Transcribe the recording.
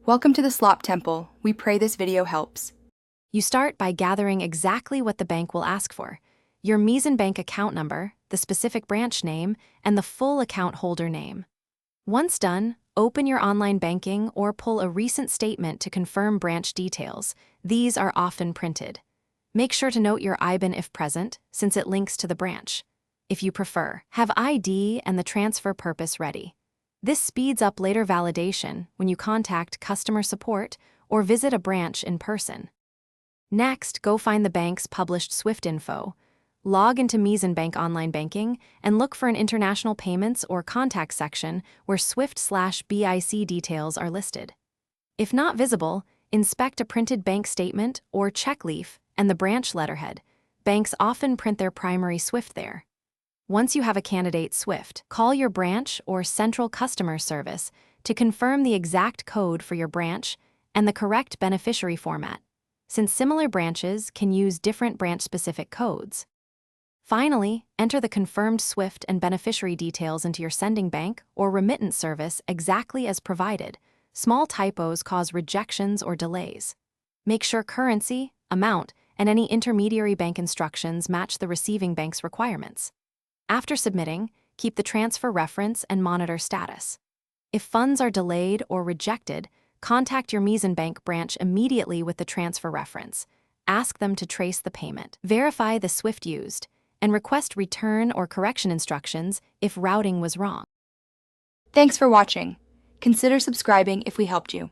Welcome to the Slop Temple. We pray this video helps. You start by gathering exactly what the bank will ask for: your Meezan Bank account number, the specific branch name, and the full account holder name. Once done, open your online banking or pull a recent statement to confirm branch details. These are often printed. Make sure to note your IBAN if present, since it links to the branch. If you prefer, have ID and the transfer purpose ready. This speeds up later validation when you contact customer support or visit a branch in person. Next, go find the bank's published SWIFT info. Log into Meezan Bank online banking and look for an international payments or contact section where SWIFT/BIC details are listed. If not visible, inspect a printed bank statement or check leaf and the branch letterhead. Banks often print their primary SWIFT there. Once you have a candidate SWIFT, call your branch or central customer service to confirm the exact code for your branch and the correct beneficiary format, since similar branches can use different branch-specific codes. Finally, enter the confirmed SWIFT and beneficiary details into your sending bank or remittance service exactly as provided. Small typos cause rejections or delays. Make sure currency, amount, and any intermediary bank instructions match the receiving bank's requirements. After submitting, keep the transfer reference and monitor status. If funds are delayed or rejected, contact your Meezan Bank branch immediately with the transfer reference. Ask them to trace the payment, verify the SWIFT used, and request return or correction instructions if routing was wrong. Thanks for watching. Consider subscribing if we helped you.